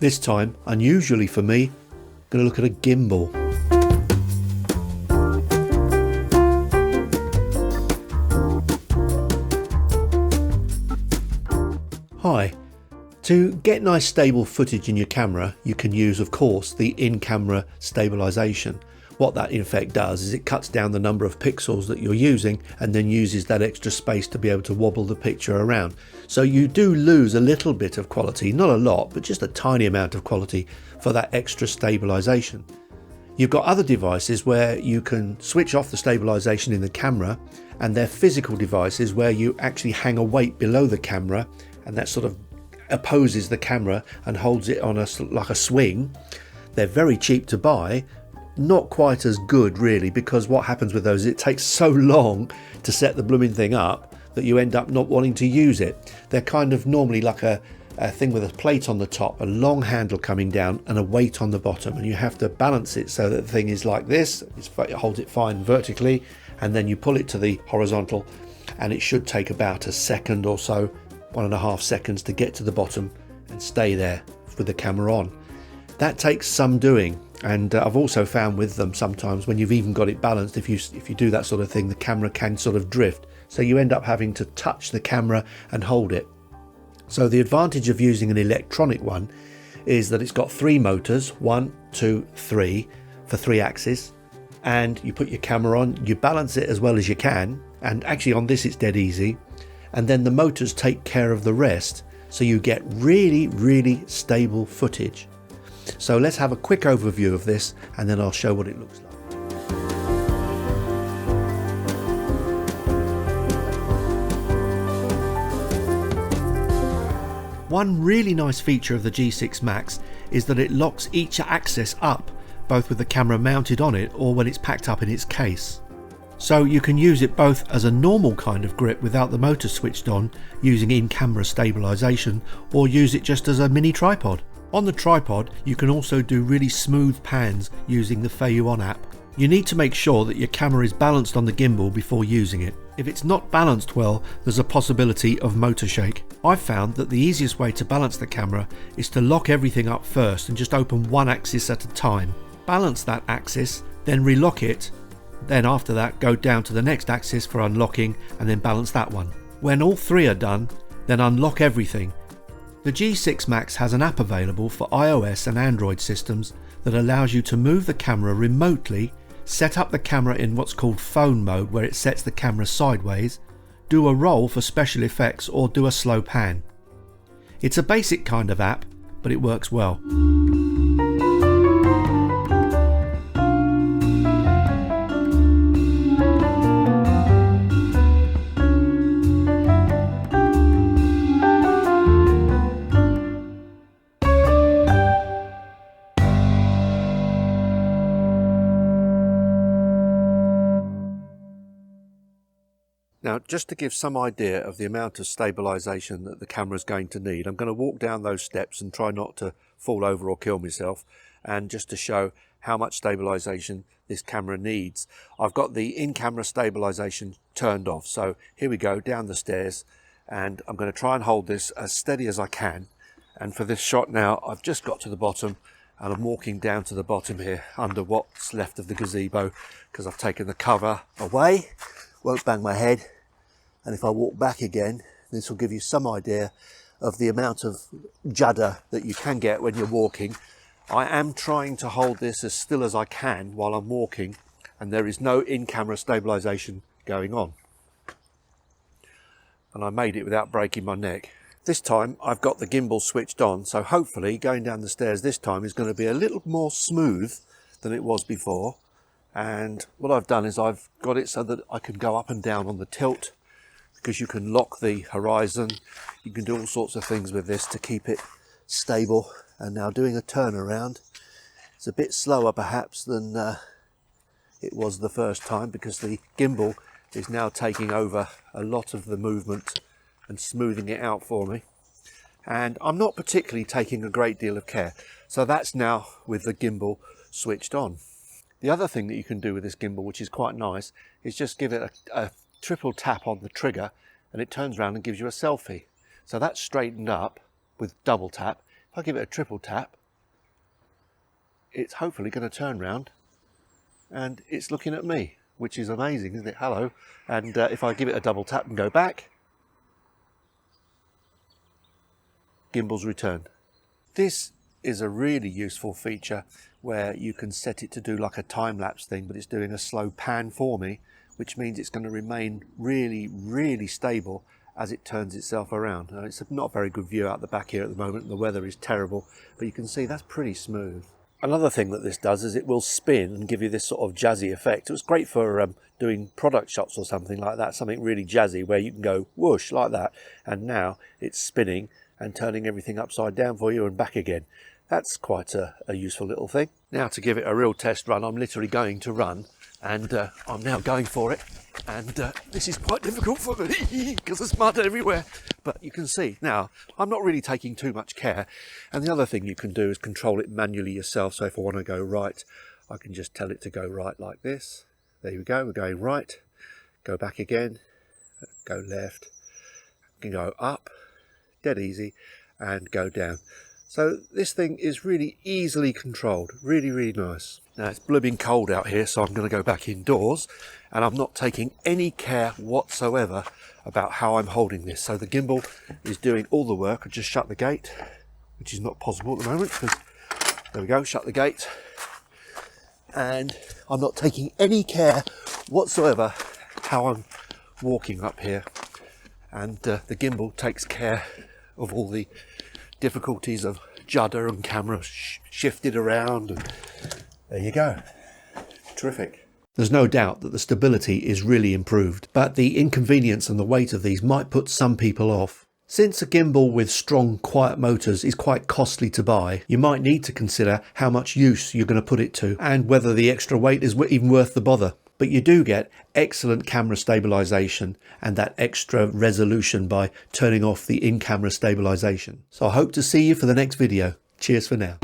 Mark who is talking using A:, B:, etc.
A: This time, unusually for me, I'm going to look at a gimbal. Hi. To get nice stable footage in your camera, you can use, of course, the in-camera stabilisation. What that in effect does is it cuts down the number of pixels that you're using and then uses that extra space to be able to wobble the picture around. So you do lose a little bit of quality, not a lot, but just a tiny amount of quality for that extra stabilisation. You've got other devices where you can switch off the stabilisation in the camera, and they're physical devices where you actually hang a weight below the camera, and that sort of opposes the camera and holds it on like a swing. They're very cheap to buy, not quite as good really, because what happens with those, it takes so long to set the blooming thing up that you end up not wanting to use it. They're kind of normally like a thing with a plate on the top, a long handle coming down and a weight on the bottom, and you have to balance it so that the thing is like this. It holds it fine vertically, and then you pull it to the horizontal, and it should take about a second or so, 1.5 seconds to get to the bottom and stay there with the camera on. That takes some doing, and I've also found with them sometimes when you've even got it balanced, if you do that sort of thing, the camera can sort of drift, so you end up having to touch the camera and hold it. So the advantage of using an electronic one is that it's got 3 motors, 1, 2, 3 for 3 axes, and you put your camera on, you balance it as well as you can, and actually on this it's dead easy, and then the motors take care of the rest, so you get really stable footage. So let's have a quick overview of this, and then I'll show what it looks like. One really nice feature of the G6MAX is that it locks each axis up, both with the camera mounted on it or when it's packed up in its case. So you can use it both as a normal kind of grip without the motor switched on using in-camera stabilisation, or use it just as a mini tripod. On the tripod you can also do really smooth pans using the FeiyuTech app. You need to make sure that your camera is balanced on the gimbal before using it. If it's not balanced well, there's a possibility of motor shake. I've found that the easiest way to balance the camera is to lock everything up first and just open one axis at a time. Balance that axis, then relock it. Then after that, go down to the next axis for unlocking and then balance that one. When all 3 are done, then unlock everything. The G6MAX has an app available for iOS and Android systems that allows you to move the camera remotely, set up the camera in what's called phone mode where it sets the camera sideways, do a roll for special effects, or do a slow pan. It's a basic kind of app, but it works well. Now, just to give some idea of the amount of stabilisation that the camera is going to need, I'm going to walk down those steps and try not to fall over or kill myself, and just to show how much stabilisation this camera needs. I've got the in-camera stabilisation turned off, so here we go down the stairs, and I'm going to try and hold this as steady as I can. And for this shot now, I've just got to the bottom, and I'm walking down to the bottom here under what's left of the gazebo, because I've taken the cover away. Won't bang my head, and if I walk back again, this will give you some idea of the amount of judder that you can get when you're walking. I am trying to hold this as still as I can while I'm walking, and there is no in-camera stabilisation going on, and I made it without breaking my neck. This time I've got the gimbal switched on, so hopefully going down the stairs this time is going to be a little more smooth than it was before. And what I've done is I've got it so that I can go up and down on the tilt, because you can lock the horizon. You can do all sorts of things with this to keep it stable. And now doing a turnaround, it's a bit slower perhaps than it was the first time, because the gimbal is now taking over a lot of the movement and smoothing it out for me. And I'm not particularly taking a great deal of care. So that's now with the gimbal switched on. The other thing that you can do with this gimbal, which is quite nice, is just give it a triple tap on the trigger, and it turns around and gives you a selfie. So that's straightened up with double tap. If I give it a triple tap, it's hopefully going to turn round and it's looking at me, which is amazing, isn't it? Hello. And if I give it a double tap and go back, gimbal's returned. This is a really useful feature where you can set it to do like a time-lapse thing, but it's doing a slow pan for me, which means it's going to remain really stable as it turns itself around. It's not a very good view out the back here at the moment, and the weather is terrible, but you can see that's pretty smooth. Another thing that this does is it will spin and give you this sort of jazzy effect. It was great for doing product shots or something like that, something really jazzy where you can go whoosh like that, and now it's spinning and turning everything upside down for you and back again. That's quite a useful little thing. Now to give it a real test run, I'm literally going to run, and I'm now going for it, and this is quite difficult for me because there's mud everywhere, but you can see now I'm not really taking too much care. And the other thing you can do is control it manually yourself. So if I want to go right, I can just tell it to go right like this. There we go, we're going right, go back again, go left, can go up, dead easy, and go down. So this thing is really easily controlled, really nice. Now it's blooming cold out here, so I'm going to go back indoors, and I'm not taking any care whatsoever about how I'm holding this. So the gimbal is doing all the work. I just shut the gate, which is not possible at the moment, because there we go, shut the gate. And I'm not taking any care whatsoever how I'm walking up here. And the gimbal takes care of all the difficulties of judder and camera shifted around, and there you go. Terrific. There's no doubt that the stability is really improved, but the inconvenience and the weight of these might put some people off. Since a gimbal with strong, quiet motors is quite costly to buy, you might need to consider how much use you're going to put it to and whether the extra weight is even worth the bother. But you do get excellent camera stabilisation and that extra resolution by turning off the in-camera stabilisation. So I hope to see you for the next video. Cheers for now.